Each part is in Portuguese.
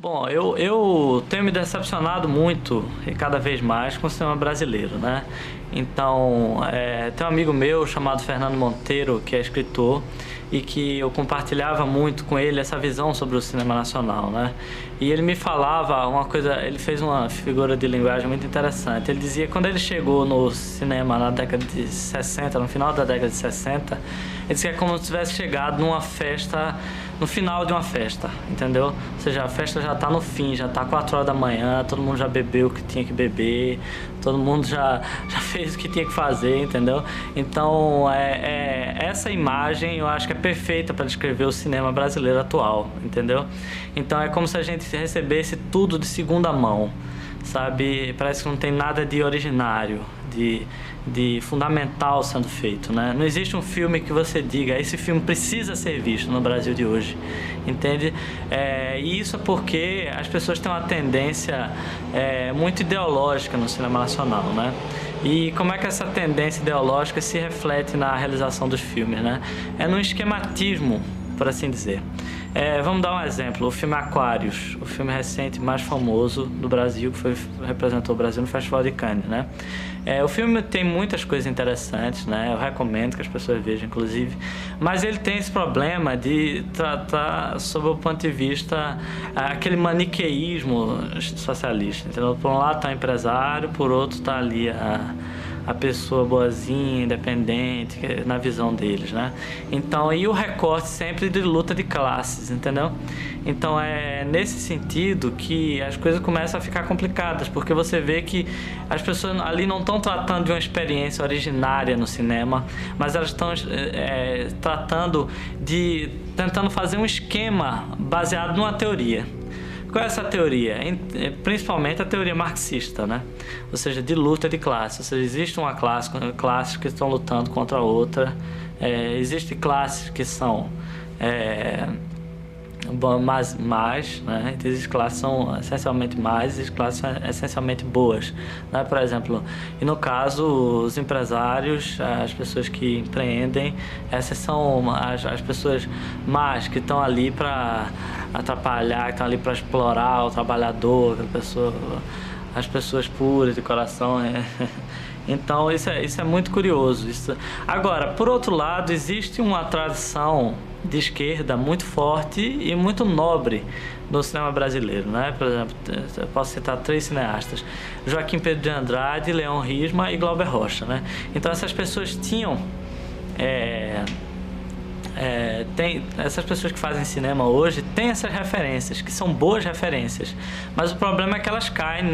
Bom, eu tenho me decepcionado muito e cada vez mais com o cinema brasileiro, né? Então, tem um amigo meu chamado Fernando Monteiro, que é escritor, e que eu compartilhava muito com ele essa visão sobre o cinema nacional, né? E ele me falava uma coisa, ele fez uma figura de linguagem muito interessante. Ele dizia que quando ele chegou no cinema na década de 60, no final da década de 60, ele dizia que é como se tivesse chegado numa festa, no final de uma festa, entendeu? Ou seja, a festa já está no fim, já está 4 horas da manhã, todo mundo já bebeu o que tinha que beber, todo mundo já fez o que tinha que fazer, entendeu? Então, essa imagem eu acho que é perfeita para descrever o cinema brasileiro atual, entendeu? Então é como se a gente recebesse tudo de segunda mão, sabe? Parece que não tem nada de originário, de fundamental sendo feito, né? Não existe um filme que você diga, esse filme precisa ser visto no Brasil de hoje, entende? E isso é porque as pessoas têm uma tendência muito ideológica no cinema nacional, né? E como é que essa tendência ideológica se reflete na realização dos filmes, né? É num esquematismo, por assim dizer. Vamos dar um exemplo, o filme Aquários, o filme recente mais famoso do Brasil, que representou o Brasil no Festival de Cannes, né? O filme tem muitas coisas interessantes, né? Eu recomendo que as pessoas vejam, inclusive, mas ele tem esse problema de tratar, sob o ponto de vista, aquele maniqueísmo socialista, entendeu? Por um lado está o empresário, por outro está ali a pessoa boazinha, independente, na visão deles, né? Então, e o recorte sempre de luta de classes, entendeu? Então, é nesse sentido que as coisas começam a ficar complicadas, porque você vê que as pessoas ali não estão tratando de uma experiência originária no cinema, mas elas estão tentando fazer um esquema baseado numa teoria. Qual é essa teoria? Principalmente a teoria marxista, né? Ou seja, de luta de classe. Ou seja, existe uma classes que estão lutando contra a outra. Existem classes que são mais, né? Existem classes que são essencialmente mais, existem classes que são essencialmente boas, né? Por exemplo, e no caso, os empresários, as pessoas que empreendem, essas são as pessoas más que estão ali para atrapalhar, que estão ali para explorar o trabalhador, as pessoas puras de coração. Então isso é muito curioso. Agora, por outro lado, existe uma tradição de esquerda muito forte e muito nobre no cinema brasileiro, né? Por exemplo, eu posso citar 3 cineastas: Joaquim Pedro de Andrade, Leão Risma e Glauber Rocha, né? Então essas pessoas tinham essas pessoas que fazem cinema hoje têm essas referências, que são boas referências, mas o problema é que elas caem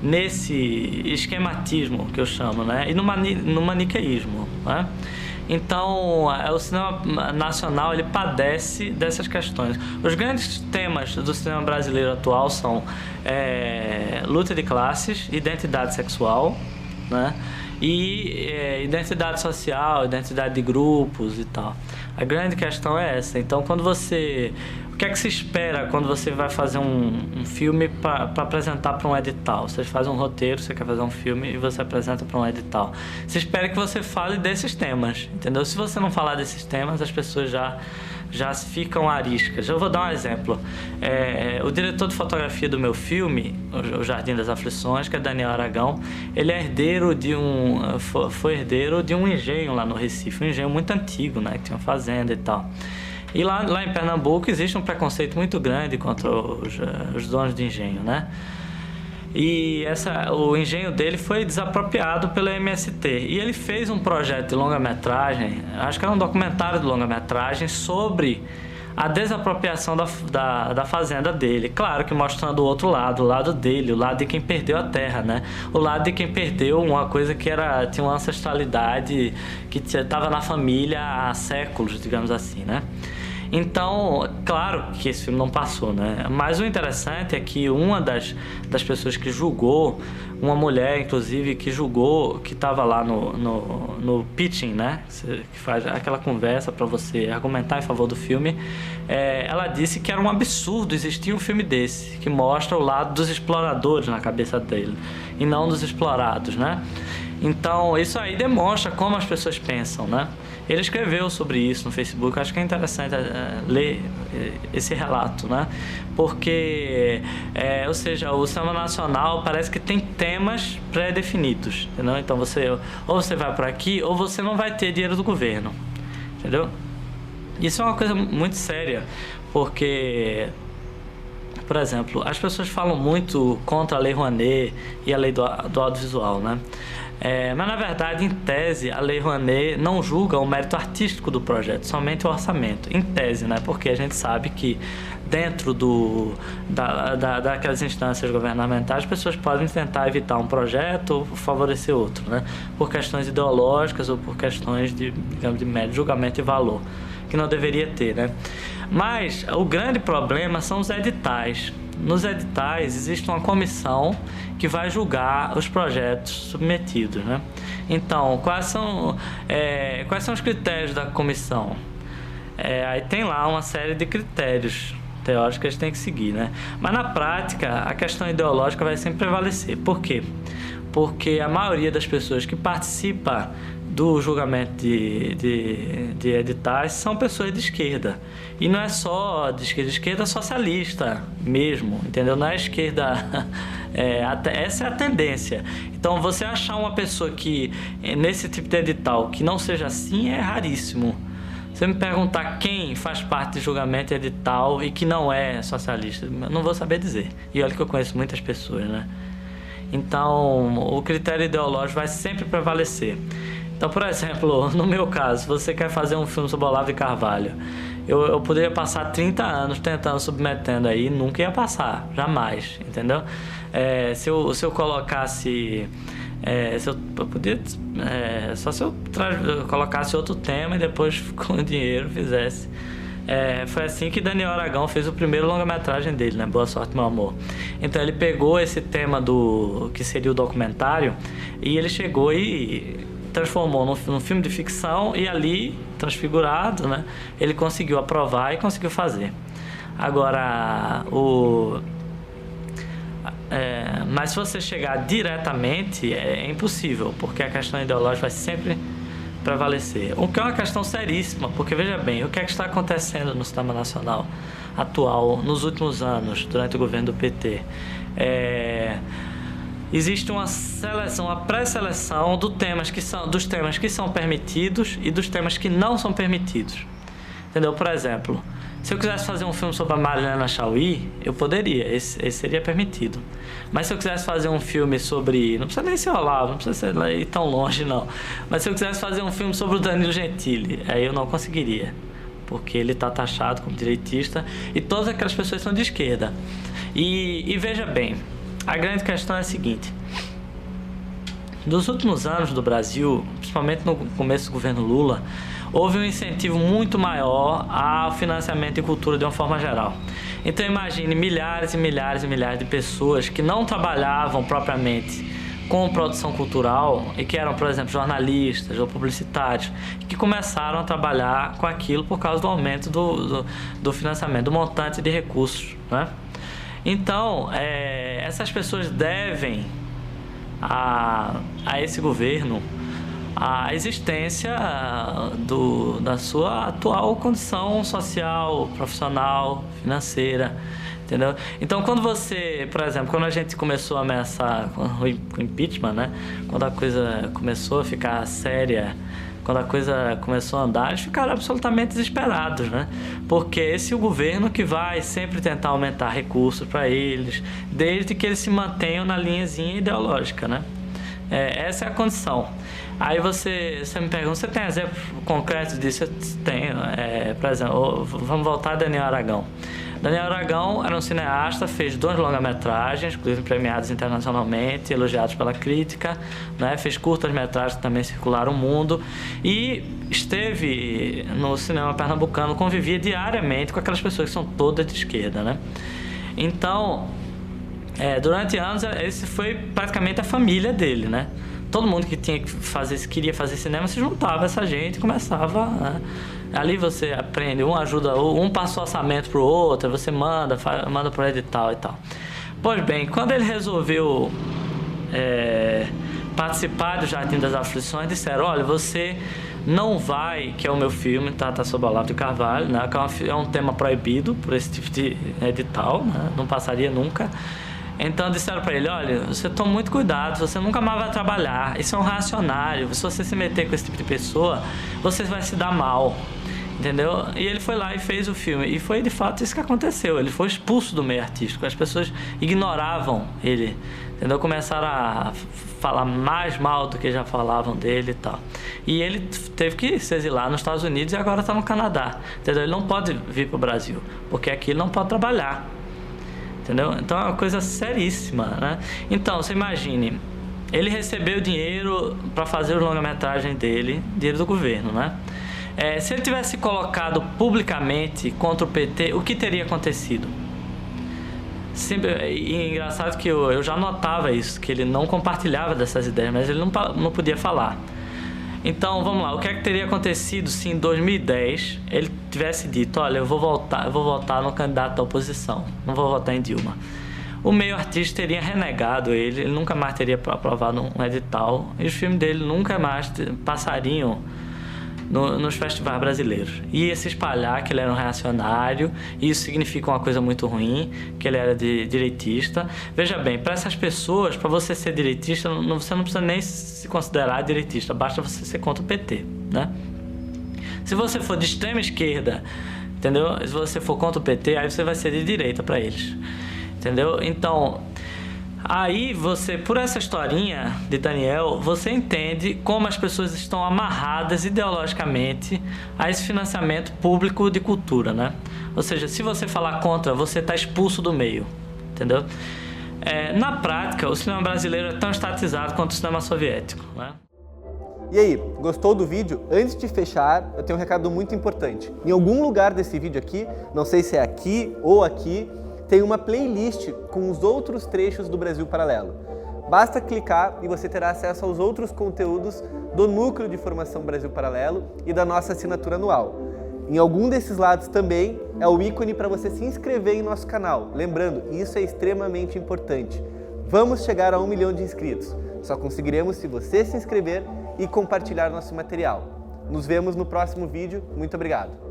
nesse esquematismo que eu chamo, né? E no maniqueísmo, né? Então, o cinema nacional, ele padece dessas questões. Os grandes temas do cinema brasileiro atual são luta de classes, identidade sexual, né? E identidade social, identidade de grupos e tal. A grande questão é essa. Então, o que é que se espera quando você vai fazer um filme para apresentar para um edital? Você faz um roteiro, você quer fazer um filme e você apresenta para um edital. Se espera que você fale desses temas, entendeu? Se você não falar desses temas, as pessoas já ficam ariscas. Eu vou dar um exemplo. O diretor de fotografia do meu filme, O Jardim das Aflições, que é Daniel Aragão, ele é foi herdeiro de um engenho lá no Recife, um engenho muito antigo, né, que tinha uma fazenda e tal. E lá em Pernambuco existe um preconceito muito grande contra os donos de engenho, né? E o engenho dele foi desapropriado pela MST. E ele fez um projeto de longa-metragem, acho que era um documentário de longa-metragem, sobre a desapropriação da fazenda dele. Claro que mostrando o outro lado, o lado dele, o lado de quem perdeu a terra, né? O lado de quem perdeu uma coisa que tinha uma ancestralidade que estava na família há séculos, digamos assim, né? Então, claro que esse filme não passou, né? Mas o interessante é que uma das pessoas que julgou, uma mulher, inclusive, que julgou, que estava lá no pitching, né? Que faz aquela conversa para você argumentar em favor do filme, ela disse que era um absurdo existir um filme desse, que mostra o lado dos exploradores na cabeça dele, e não dos explorados, né? Então, isso aí demonstra como as pessoas pensam, né? Ele escreveu sobre isso no Facebook. Acho que é interessante ler esse relato, né? Porque, ou seja, o Cinema Nacional parece que tem temas pré-definidos, entendeu? Então ou você vai por aqui ou você não vai ter dinheiro do governo, entendeu? Isso é uma coisa muito séria, porque, por exemplo, as pessoas falam muito contra a Lei Rouanet e a Lei do Audiovisual, né? Mas, na verdade, em tese, a Lei Rouanet não julga o mérito artístico do projeto, somente o orçamento. Em tese, né? Porque a gente sabe que dentro daquelas instâncias governamentais, as pessoas podem tentar evitar um projeto ou favorecer outro, né? Por questões ideológicas ou por questões digamos, de mérito, julgamento e valor, que não deveria ter, né? Mas o grande problema são os editais. Nos editais existe uma comissão que vai julgar os projetos submetidos, né? Então, quais são os critérios da comissão? Aí tem lá uma série de critérios teóricos que eles têm que seguir, né? Mas na prática, a questão ideológica vai sempre prevalecer. Por quê? Porque a maioria das pessoas que participa do julgamento de editais são pessoas de esquerda. E não é só de esquerda socialista mesmo, entendeu? Não é esquerda... essa é a tendência. Então, você achar uma pessoa que, nesse tipo de edital, que não seja assim, é raríssimo. Você me perguntar quem faz parte de julgamento de edital e que não é socialista, eu não vou saber dizer. E olha que eu conheço muitas pessoas, né? Então, o critério ideológico vai sempre prevalecer. Então, por exemplo, no meu caso, você quer fazer um filme sobre Olavo de Carvalho. Eu poderia passar 30 anos tentando, submetendo aí, nunca ia passar, jamais, entendeu? Se eu colocasse... só se eu colocasse outro tema e depois com o dinheiro fizesse. Foi assim que Daniel Aragão fez o primeiro longa-metragem dele, né? Boa Sorte, Meu Amor. Então ele pegou esse tema que seria o documentário e ele chegou e transformou num filme de ficção e ali, transfigurado, né? Ele conseguiu aprovar e conseguiu fazer. Agora, mas se você chegar diretamente, é impossível, porque a questão ideológica vai sempre prevalecer. O que é uma questão seríssima, porque veja bem, o que é que está acontecendo no Cinema Nacional atual, nos últimos anos, durante o governo do PT? Existe uma seleção, uma pré-seleção dos temas que são permitidos e dos temas que não são permitidos. Entendeu? Por exemplo, se eu quisesse fazer um filme sobre a Mariana Chauí, eu poderia, esse seria permitido. Mas se eu quisesse fazer um filme sobre... Não precisa nem ser Olavo, não precisa ir tão longe, não. Mas se eu quisesse fazer um filme sobre o Danilo Gentili, aí eu não conseguiria. Porque ele está taxado como direitista e todas aquelas pessoas são de esquerda. E veja bem, a grande questão é a seguinte. Nos últimos anos do Brasil, principalmente no começo do governo Lula, houve um incentivo muito maior ao financiamento de cultura de uma forma geral. Então imagine milhares e milhares e milhares de pessoas que não trabalhavam propriamente com produção cultural e que eram, por exemplo, jornalistas ou publicitários, que começaram a trabalhar com aquilo por causa do aumento do financiamento, do montante de recursos, né? Então, essas pessoas devem a esse governo a existência da sua atual condição social, profissional, financeira, entendeu? Então, quando você, por exemplo, quando a gente começou a ameaçar com o impeachment, né? Quando a coisa começou a ficar séria, quando a coisa começou a andar, eles ficaram absolutamente desesperados, né? Porque esse é o governo que vai sempre tentar aumentar recursos para eles, desde que eles se mantenham na linhazinha ideológica, né? Essa é a condição. Aí você me pergunta, você tem exemplo concreto disso? Eu tenho. Por exemplo, vamos voltar a Daniel Aragão. Daniel Aragão era um cineasta, fez 2 longa-metragens, inclusive premiados internacionalmente, elogiados pela crítica, né? Fez curtas-metragens que também circularam o mundo e esteve no cinema pernambucano, convivia diariamente com aquelas pessoas que são todas de esquerda, né? Então, durante anos, esse foi praticamente a família dele, né? Todo mundo que queria fazer cinema se juntava a essa gente e começava, né? Ali você aprende, um ajuda, um passa o orçamento pro outro, você manda pro edital e tal. Pois bem, quando ele resolveu participar do Jardim das Aflições, disseram, olha, você Não Vai, que é o meu filme, tá sob o Olavo de Carvalho, né? Que é um tema proibido por esse tipo de edital, né? Não passaria nunca. Então disseram para ele, olha, você toma muito cuidado, você nunca mais vai trabalhar, isso é um reacionário, se você se meter com esse tipo de pessoa, você vai se dar mal, entendeu? E ele foi lá e fez o filme, e foi de fato isso que aconteceu, ele foi expulso do meio artístico, as pessoas ignoravam ele, entendeu? Começaram a falar mais mal do que já falavam dele e tal. E ele teve que se exilar nos Estados Unidos e agora está no Canadá, entendeu? Ele não pode vir para o Brasil, porque aqui ele não pode trabalhar. Entendeu? Então é uma coisa seríssima, né? Então, você imagine, ele recebeu dinheiro para fazer o longa-metragem dele, dinheiro do governo, né? Se ele tivesse colocado publicamente contra o PT, o que teria acontecido? E engraçado que eu já notava isso, que ele não compartilhava dessas ideias, mas ele não podia falar. Então, vamos lá, o que é que teria acontecido se em 2010 ele tivesse dito, olha, eu vou votar no candidato da oposição, não vou votar em Dilma. O meio artístico teria renegado ele nunca mais teria aprovado um edital, e os filmes dele nunca mais passariam nos festivais brasileiros. Ia se espalhar que ele era um reacionário, e isso significa uma coisa muito ruim, que ele era direitista. Veja bem, para essas pessoas, para você ser direitista, você não precisa nem se considerar direitista, basta você ser contra o PT, né? Se você for de extrema esquerda, entendeu? Se você for contra o PT, aí você vai ser de direita para eles, entendeu? Então, aí você, por essa historinha de Daniel, você entende como as pessoas estão amarradas ideologicamente a esse financiamento público de cultura, né? Ou seja, se você falar contra, você está expulso do meio, entendeu? Na prática, o cinema brasileiro é tão estatizado quanto o cinema soviético, né? E aí, gostou do vídeo? Antes de fechar, eu tenho um recado muito importante. Em algum lugar desse vídeo aqui, não sei se é aqui ou aqui, tem uma playlist com os outros trechos do Brasil Paralelo. Basta clicar e você terá acesso aos outros conteúdos do Núcleo de Formação Brasil Paralelo e da nossa assinatura anual. Em algum desses lados também é o ícone para você se inscrever em nosso canal. Lembrando, isso é extremamente importante. Vamos chegar a 1 milhão de inscritos. Só conseguiremos se você se inscrever e compartilhar nosso material. Nos vemos no próximo vídeo. Muito obrigado!